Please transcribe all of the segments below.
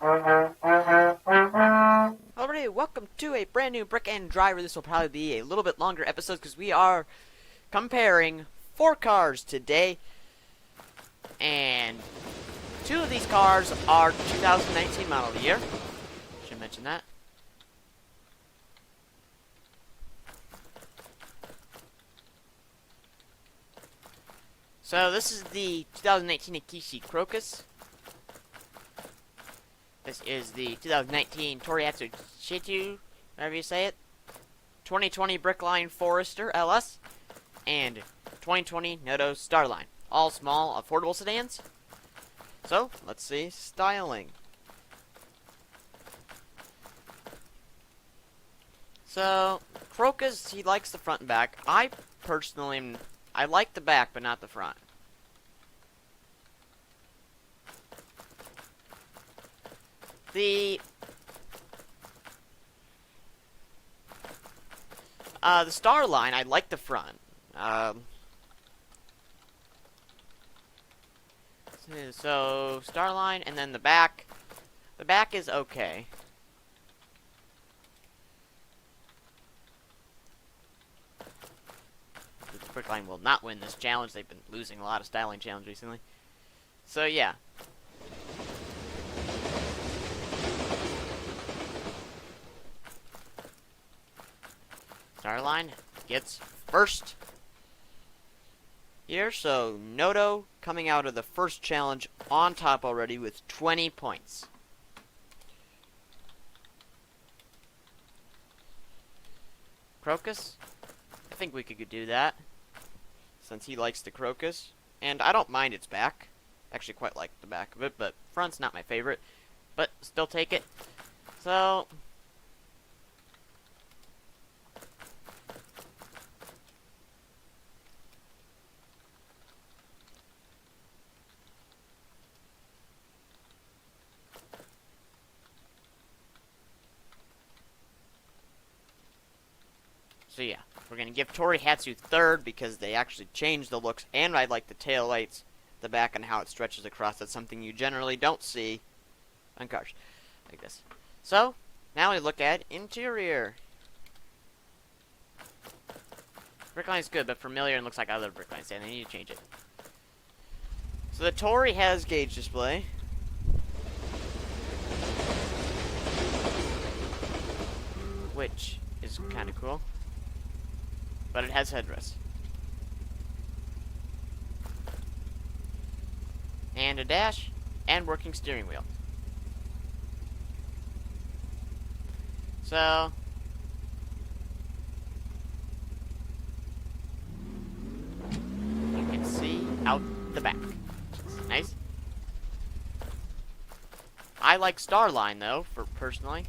Alrighty, welcome to a brand new Brick and Driver. This will probably be a little bit longer episode because we are comparing 4 cars today. And 2 of these cars are 2019 model year. Should mention that. So this is the 2019 Accishi Crocus. This is the 2019 Torihatsu Shitu, however you say it. 2020 Brickline Forester LS. And 2020 Noto Starline. All small, affordable sedans. So, let's see styling. So, Crocus, he likes the front and back. I personally, I like the back, but not the front. The Starline, I like the front. So Starline, and then the back. The back is okay. Brickline will not win this challenge. They've been losing a lot of styling challenges recently. So yeah. Starline gets first here, so Noto coming out of the first challenge on top already with 20 points. Crocus, I think we could do that, since he likes the Crocus, and I don't mind its back. Actually quite like the back of it, but front's not my favorite, but still take it. So yeah, we're going to give Torihatsu third because they actually changed the looks, and I like the tail lights, the back, and how it stretches across. That's something you generally don't see on cars like this. So, now we look at interior. Brickline is good, but familiar and looks like other Brickline stand. They need to change it. So the Tori has gauge display. Which is kind of cool. But it has headrest. And a dash, and working steering wheel. So you can see out the back. Nice. I like Starline though, for personally.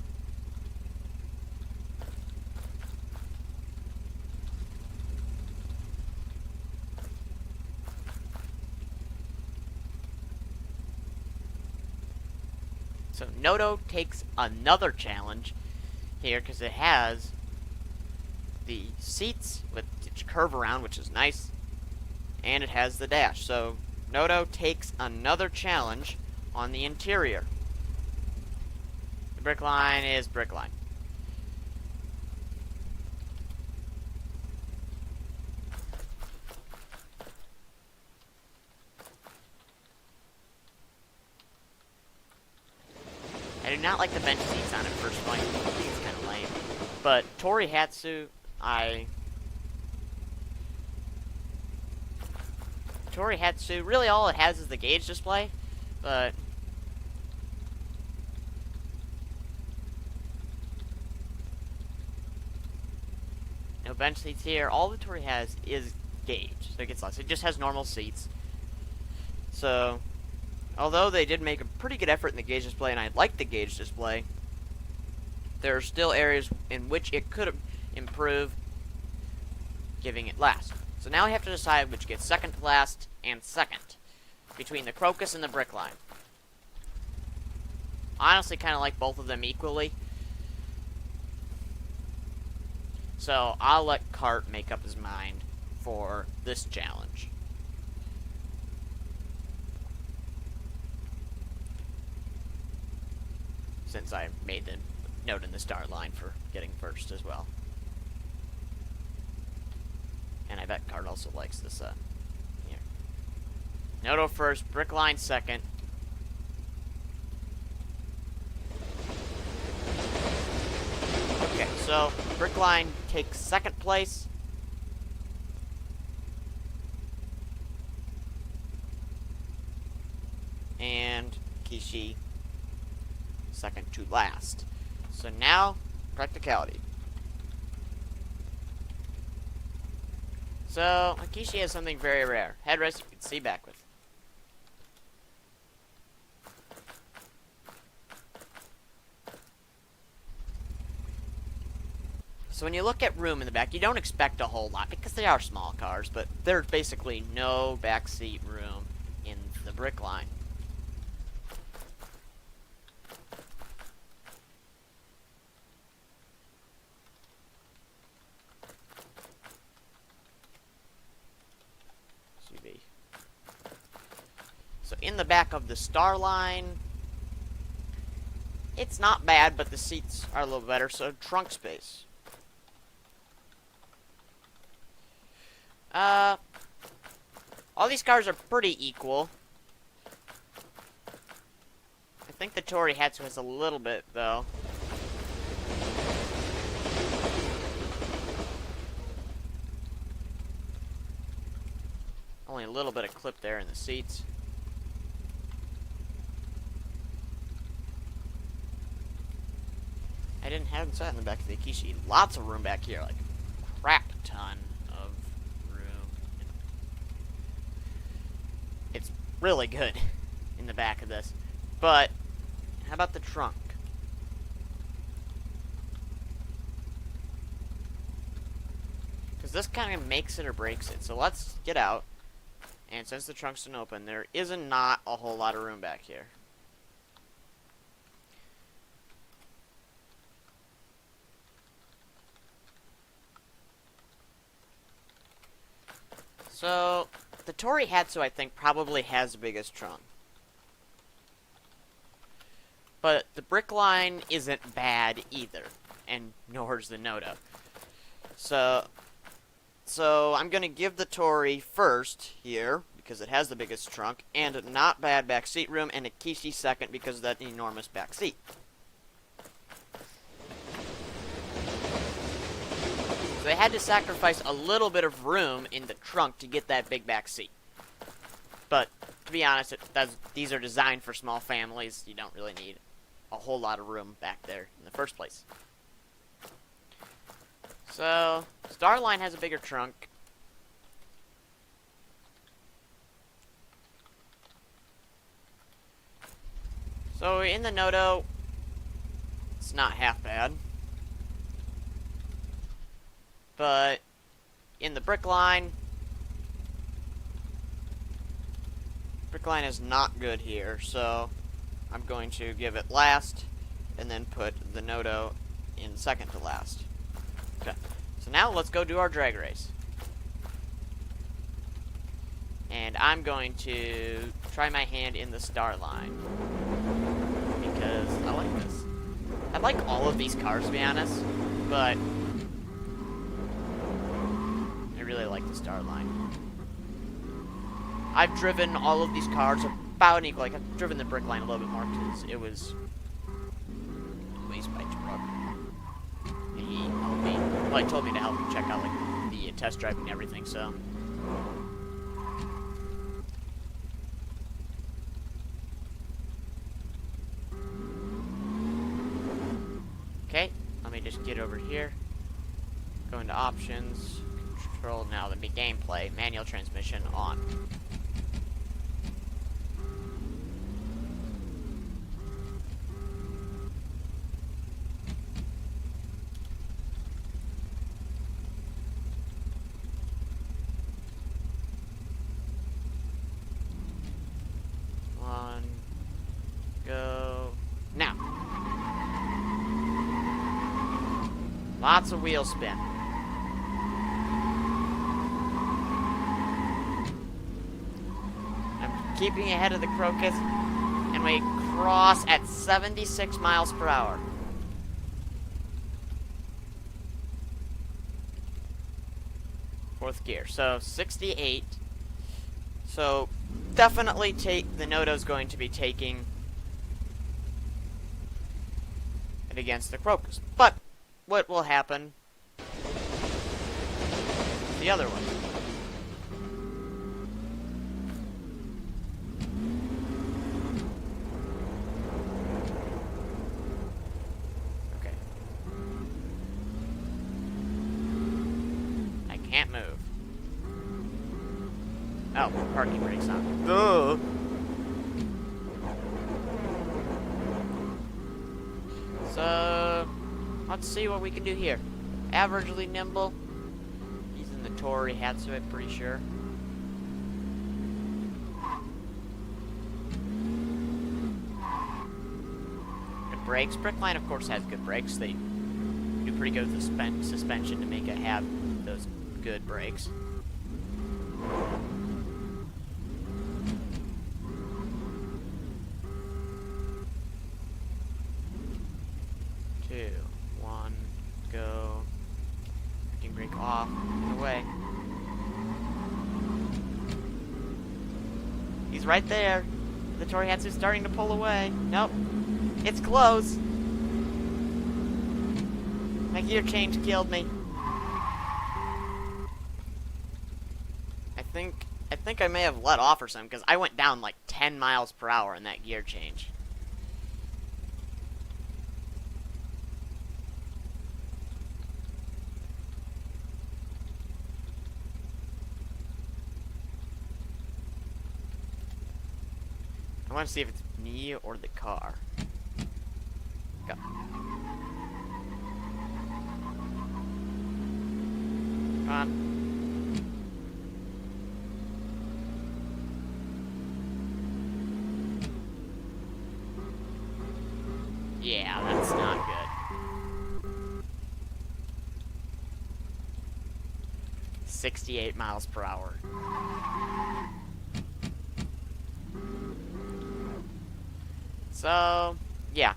So Noto takes another challenge here because it has the seats with which curve around, which is nice, and it has the dash. So Noto takes another challenge on the interior. The Brickline is Brickline. I do not like the bench seats on it personally. I think it's kind of lame. But Torihatsu, Torihatsu, really all it has is the gauge display, but no bench seats here. All the Tori has is gauge, so it gets less. It just has normal seats. So although they did make a pretty good effort in the gauge display, and I like the gauge display, there are still areas in which it could improve, giving it last. So now we have to decide which gets second to last and second between the Crocus and the Brickline. I honestly kind of like both of them equally. So I'll let Cart make up his mind for this challenge. since I made the note in the start line for getting first as well. And I bet Card also likes this, here. Noto first, Brickline second. Okay, so Brickline takes second place. And Accishi second to last. So now, practicality. So, Accishi has something very rare. Headrest you can see back with. So when you look at room in the back, you don't expect a whole lot, because they are small cars, but there's basically no backseat room in the Brickline. So in the back of the Star Line, it's not bad, but the seats are a little better, so trunk space. All these cars are pretty equal. I think the Torihatsu has a little bit, though. Only a little bit of clip there in the seats. I haven't sat in the back of the Accishi. Lots of room back here, like crap ton of room. It's really good in the back of this. But how about the trunk? Because this kind of makes it or breaks it. So let's get out. And since the trunk's not open, there isn't not a whole lot of room back here. So, the Torihatsu, I think, probably has the biggest trunk. But the Brickline isn't bad either, and nor is the Noto. So I'm going to give the Tori first here, because it has the biggest trunk, and a not bad back seat room, and Accishi second because of that enormous back seat. So they had to sacrifice a little bit of room in the trunk to get that big back seat. But, to be honest, these are designed for small families. You don't really need a whole lot of room back there in the first place. So, Starline has a bigger trunk. So, in the Noto, it's not half bad. But in the Brickline is not good here, so I'm going to give it last, and then put the Noto in second to last. Okay, so now let's go do our drag race. And I'm going to try my hand in the Star Line, because I like this. I like all of these cars, to be honest, but I really like the Star Line. I've driven all of these cars about equal. Like, I've driven the Brickline a little bit more because it was waste by truck. And he helped me. Well, he told me to help him check out like the test driving and everything. So. Okay, let me just get over here. Go into options. Control now the gameplay. Manual transmission on. On. Go. Now. Lots of wheel spin. Keeping ahead of the Crocus, and we cross at 76 miles per hour. Fourth gear. So 68. So definitely the Noto's going to be taking it against the Crocus. But what will happen? The other one. Okay. I can't move. Oh, parking brake's on. Duh. So, let's see what we can do here. Averagely nimble. Using the Torihatsu, I'm pretty sure. Good brakes. Brickline, of course, has good brakes. They do pretty good with the suspension to make it have those good brakes. Go. Parking brake off. Get away. He's right there. The Torihatsu's starting to pull away. Nope. It's close. My gear change killed me. I think I may have let off or something because I went down like 10 miles per hour in that gear change. I want to see if it's me or the car. Go. Come on. Yeah, that's not good. 68 miles per hour. So, yeah.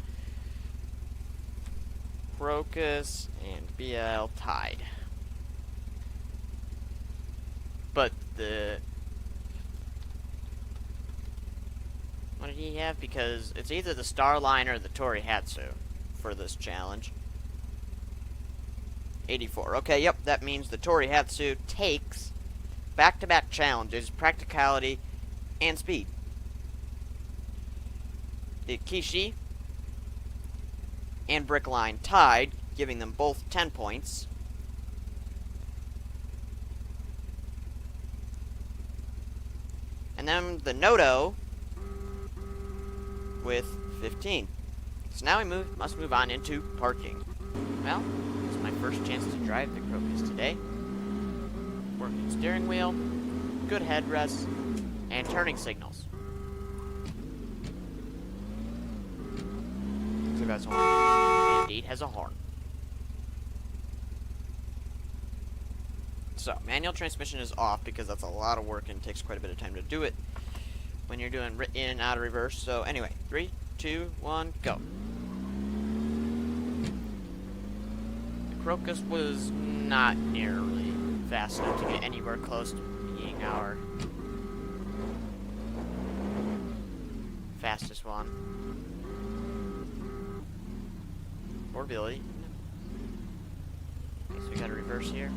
Crocus and BL tied. But what did he have? Because it's either the Starline or the Torihatsu for this challenge. 84. Okay, yep, that means the Torihatsu takes back-to-back challenges, practicality, and speed. The Accishi and Brickline tied, giving them both 10 points. And then the Noto with 15. So now we must move on into parking. Well, this is my first chance to drive the Crocus today. Working steering wheel, good headrest, and turning signals. It has a horn. Indeed has a horn. So, manual transmission is off because that's a lot of work and takes quite a bit of time to do it when you're doing in and out of reverse. So, anyway, 3, 2, 1, go. The Crocus was not nearly fast enough to get anywhere close to being our fastest one. Or Billy. Okay, so we got a reverse here.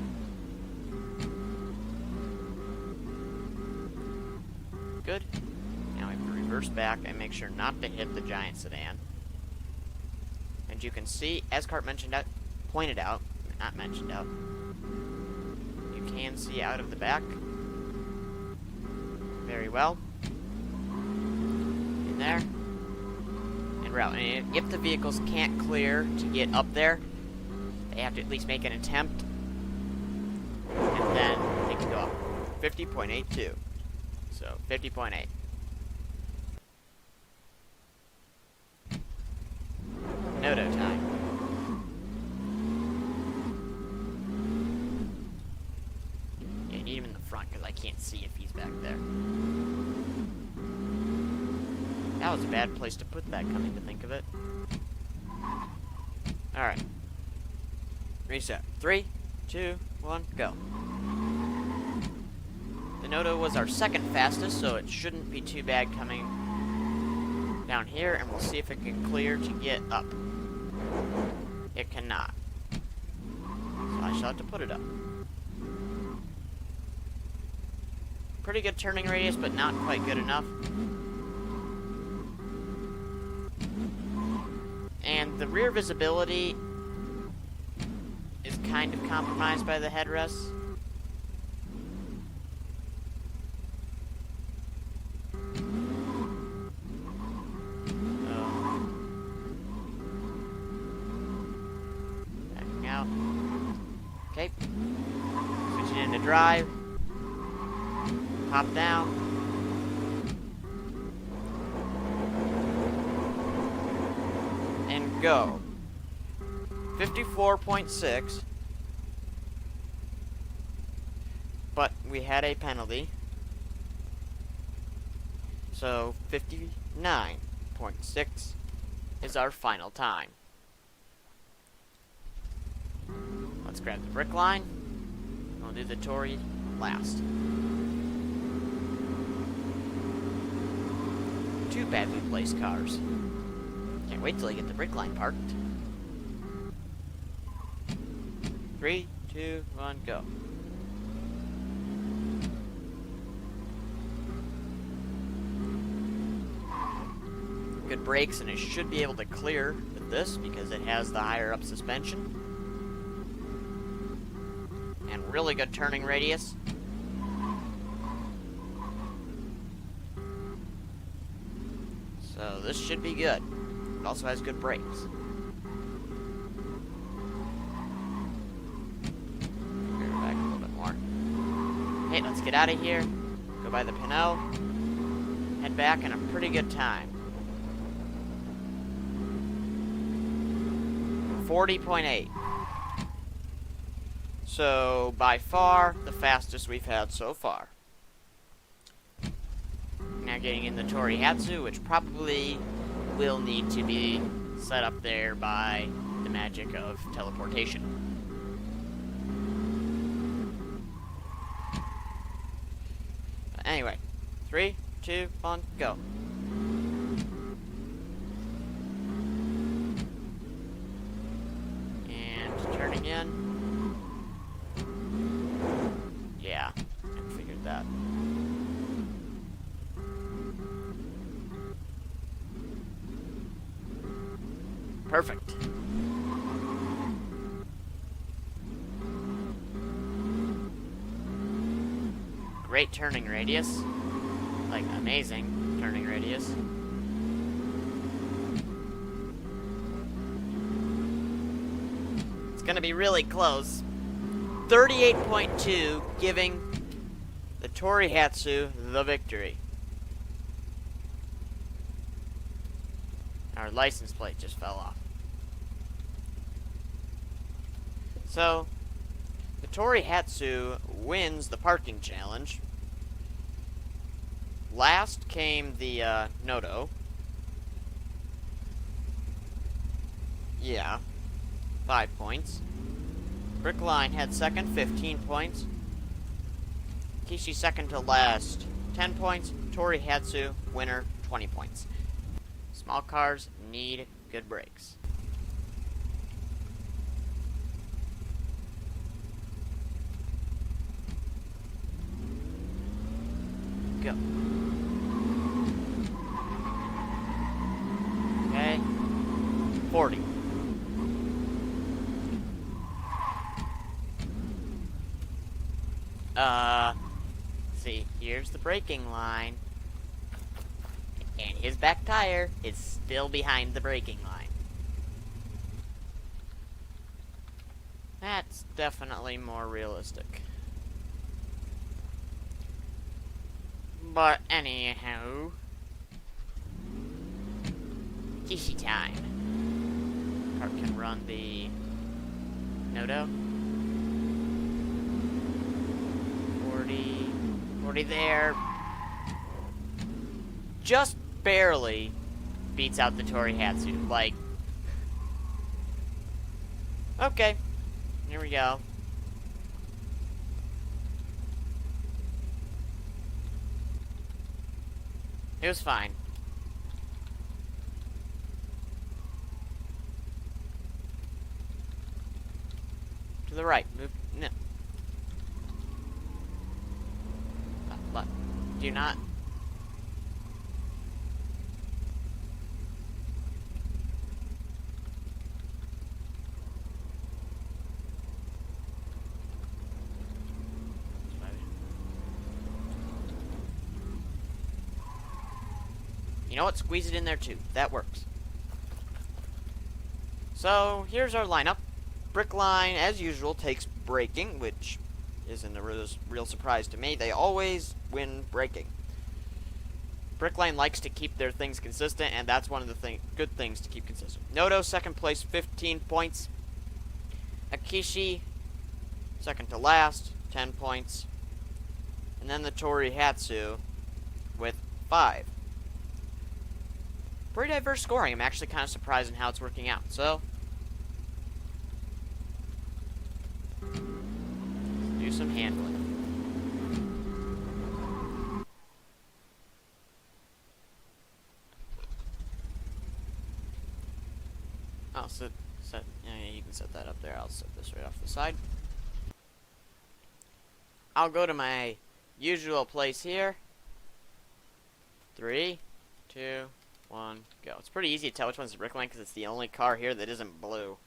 Good. Now we have to reverse back and make sure not to hit the giant sedan. And you can see, as Cart pointed out, not mentioned out, you can see out of the back very well. In there. Route. And if the vehicles can't clear to get up there, they have to at least make an attempt, and then they can go up. 50.82. So 50.8. Noto time. Yeah, you need him in the front because I can't see if he's back there. That was a bad place to put that, coming to think of it. Alright. Reset. 3, 2, 1, go. The Noto was our second fastest, so it shouldn't be too bad coming down here, and we'll see if it can clear to get up. It cannot. So I shall have to put it up. Pretty good turning radius, but not quite good enough. And the rear visibility is kind of compromised by the headrests. Backing out. Okay. Switching into drive. Pop down. And go. 54.6. But we had a penalty. So 59.6 is our final time. Let's grab the Brickline. We'll do the Tori last. Two badly placed cars. Can't wait till I get the Brickline parked. 3, 2, 1, go. Good brakes, and it should be able to clear with this because it has the higher up suspension. And really good turning radius. So this should be good. It also has good brakes. Bring it back a little bit more. Hey, let's get out of here. Go by the Pinot. Head back in a pretty good time. 40.8. So, by far, the fastest we've had so far. Now getting in the Torihatsu, which probably will need to be set up there by the magic of teleportation. But anyway, 3, 2, 1, go. And turning in. Yeah, I figured that. Perfect. Great turning radius. Like, amazing turning radius. It's gonna be really close. 38.2, giving the Torihatsu the victory. Our license plate just fell off. So, the Torihatsu wins the parking challenge. Last came the Noto. Yeah, 5 points. Brickline had second, 15 points. Accishi second to last, 10 points. Torihatsu, winner, 20 points. Small cars need good brakes. Go. Okay. 40. See, here's the braking line. And his back tire is still behind the braking line. That's definitely more realistic. But anyhow, Accishi time. Cart can run the Noto. 40 there. Just barely beats out the Torihatsu. Like, okay, here we go. It was fine. To the right. Move. No. Left. Do not. You know what? Squeeze it in there too. That works. So, here's our lineup. Brickline, as usual, takes braking, which isn't a real surprise to me. They always win braking. Brickline likes to keep their things consistent, and that's one of the good things to keep consistent. Noto, second place, 15 points. Accishi, second to last, 10 points. And then the Torihatsu with 5. Pretty diverse scoring. I'm actually kind of surprised in how it's working out. So, let's do some handling. Oh, yeah, you can set that up there. I'll set this right off the side. I'll go to my usual place here. 3, 2, 1, go. It's pretty easy to tell which one's the Brickline because it's the only car here that isn't blue.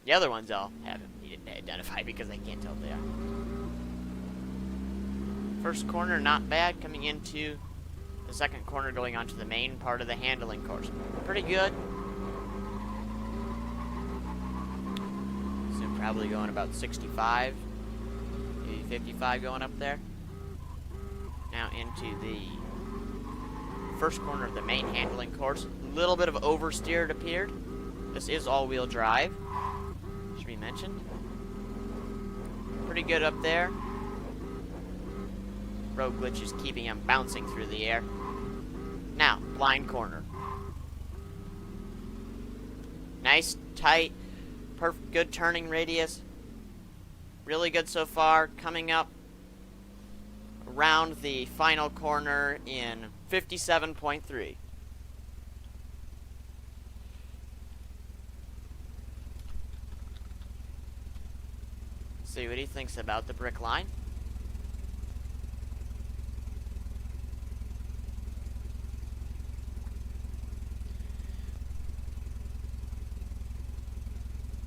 The other ones I'll haven't needed to identify because I can't tell what they are. First corner, not bad. Coming into the second corner, going onto the main part of the handling course. Pretty good. So probably going about 65, maybe 55 going up there. Now into the first corner of the main handling course. A little bit of oversteer, it appeared. This is all-wheel drive. Should be mentioned. Pretty good up there. Road glitch is keeping him bouncing through the air. Now, blind corner. Nice, tight, perfect, good turning radius. Really good so far. Coming up around the final corner in 57.3. See what he thinks about the Brickline.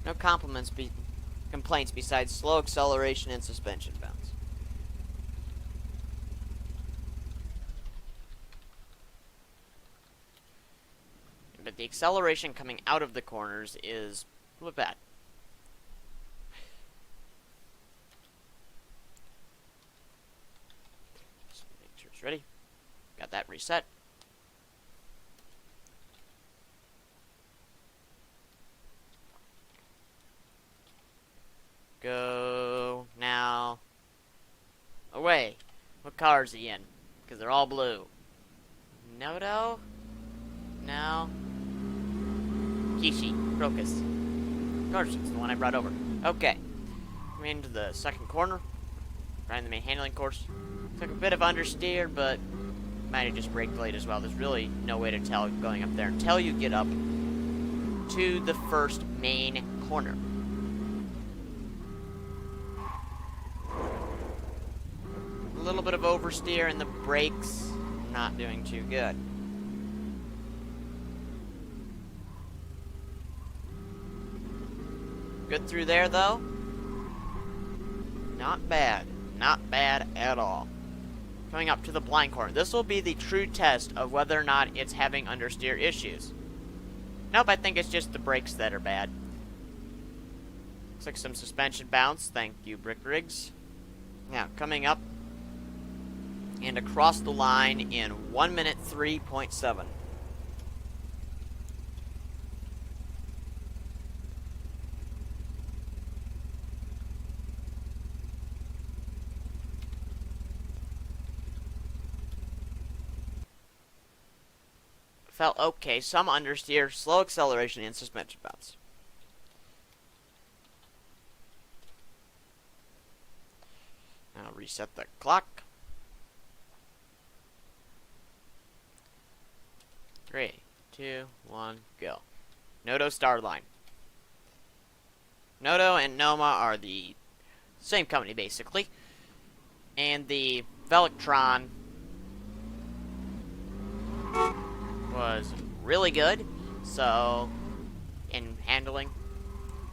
No complaints besides slow acceleration and suspension bounce. But the acceleration coming out of the corners is a little bad. So make sure it's ready. Got that reset. Go now. Away. What car is he in? Because they're all blue. Noto? No. Accishi. Crocus. Of course, it's the one I brought over. Okay. Coming into the second corner. Right in the main handling course. Took a bit of understeer, but might have just brake delayed as well. There's really no way to tell going up there until you get up to the first main corner. A little bit of oversteer and the brakes not doing too good. Good through there though. Not bad. Not bad at all. Coming up to the blind corner. This will be the true test of whether or not it's having understeer issues. Nope, I think it's just the brakes that are bad. Looks like some suspension bounce. Thank you, Brick Rigs. Now, coming up and across the line in 1 minute 3.7. felt okay. Some understeer, slow acceleration, and suspension bounce. I'll reset the clock. 3, 2, 1, go. Noto Starline. Noto and Noma are the same company, basically. And the Velectron was really good, so, in handling,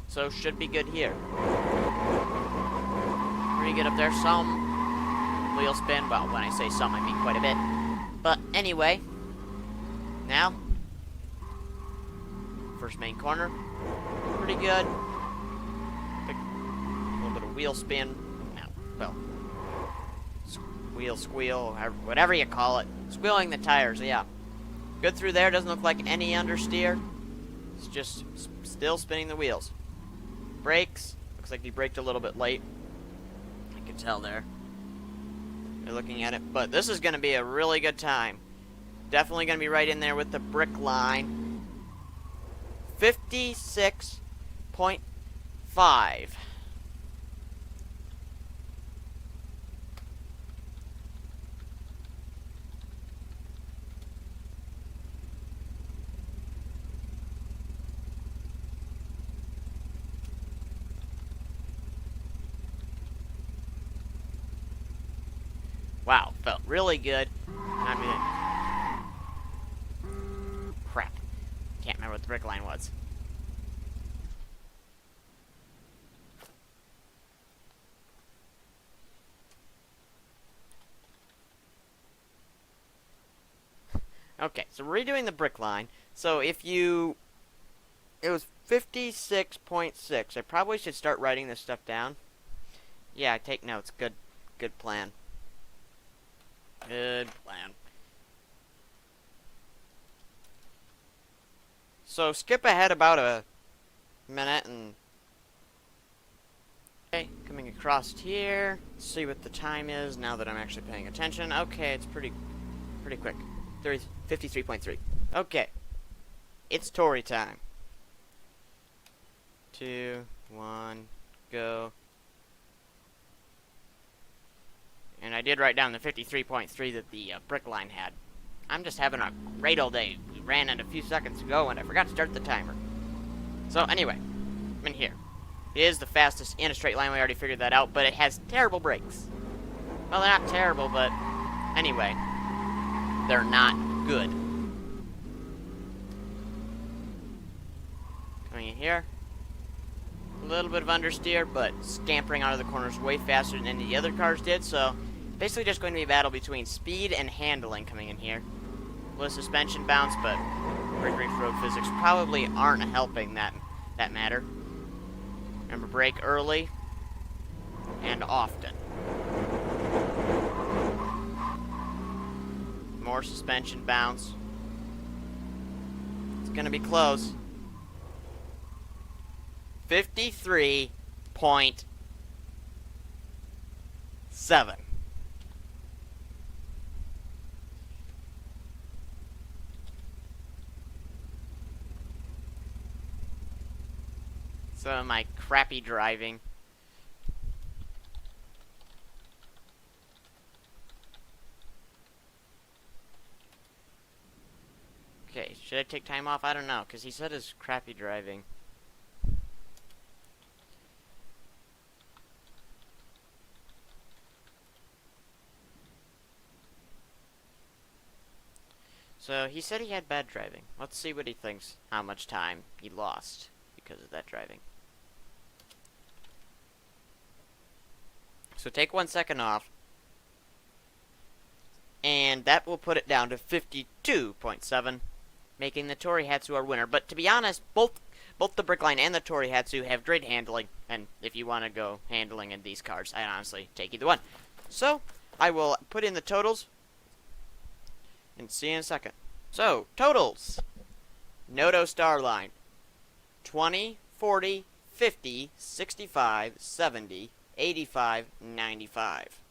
so should be good here. Pretty good up there. Some wheel spin, well, when I say some, I mean quite a bit. But anyway, now, first main corner, pretty good. A little bit of wheel spin, well, wheel squeal, whatever you call it. Squealing the tires, yeah. Good through there, doesn't look like any understeer. It's just still spinning the wheels. Brakes, looks like he braked a little bit late. I can tell there. You're looking at it, but this is going to be a really good time. Definitely going to be right in there with the Brickline. 56.5. Wow, felt really good. I mean, crap. Can't remember what the Brickline was. Okay, so we're redoing the Brickline. So if you... It was 56.6. I probably should start writing this stuff down. Yeah, take notes. Good plan. Good plan. So skip ahead about a minute and... Okay, coming across here. Let's see what the time is now that I'm actually paying attention. Okay, it's pretty quick. 53.3. Okay. It's Tori time. 2, 1, go. And I did write down the 53.3 that the Brickline had. I'm just having a great old day. We ran in a few seconds ago and I forgot to start the timer. So anyway, I'm in here. It is the fastest in a straight line, we already figured that out, but it has terrible brakes. Well, they're not terrible, but anyway, they're not good. Coming in here. A little bit of understeer, but scampering out of the corners way faster than any of the other cars did, so basically just going to be a battle between speed and handling coming in here. A little suspension bounce, but brake road physics probably aren't helping that matter. Remember, brake early and often. More suspension bounce. It's going to be close. 53.7. So my crappy driving. Okay, should I take time off? I don't know, because he said his crappy driving. So he said he had bad driving. Let's see what he thinks, how much time he lost because of that driving. So take 1 second off. And that will put it down to 52.7, making the Torihatsu our winner. But to be honest, both the Brickline and the Torihatsu have great handling. And if you want to go handling in these cars, I honestly take either one. So I will put in the totals and see you in a second. So, totals. Noto Starline. 20, 40, 50, 65, 70, 85, 95.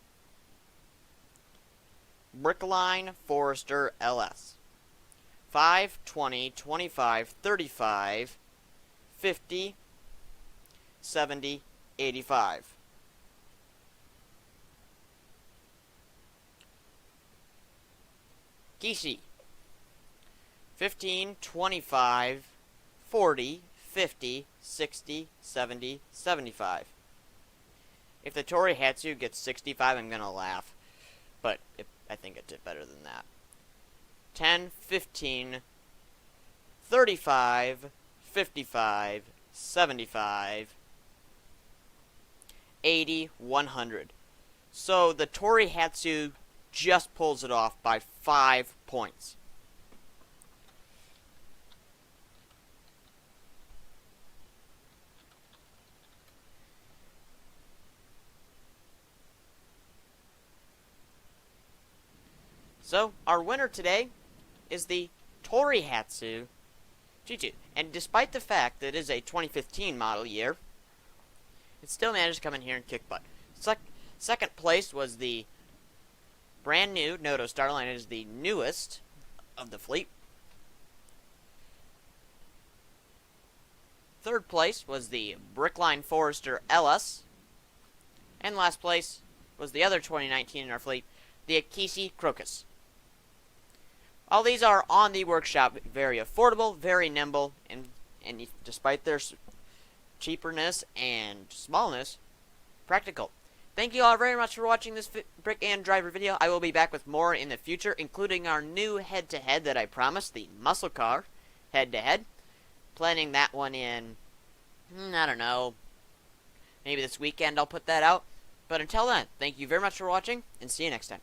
Brickline Forester LS. 5, 20, 25, 35, 50, 70, 85. Accishi. 15, 25, 40, 50, 60, 70, 75. If the Torihatsu gets 65, I'm going to laugh. But I think it did better than that. 10, 15, 35, 55, 75, 80, 100. So the Torihatsu just pulls it off by 5 points. So, our winner today is the Torihatsu G2. And despite the fact that it is a 2015 model year, it still managed to come in here and kick butt. Second place was the brand new Noto Starline. It is the newest of the fleet. Third place was the Brickline Forester LS. And last place was the other 2019 in our fleet, the Accishi Crocus. All these are on the workshop, very affordable, very nimble, and despite their cheaperness and smallness, practical. Thank you all very much for watching this Brick and Driver video. I will be back with more in the future, including our new head-to-head that I promised, the muscle car head-to-head. Planning that one in, I don't know, maybe this weekend I'll put that out. But until then, thank you very much for watching, and see you next time.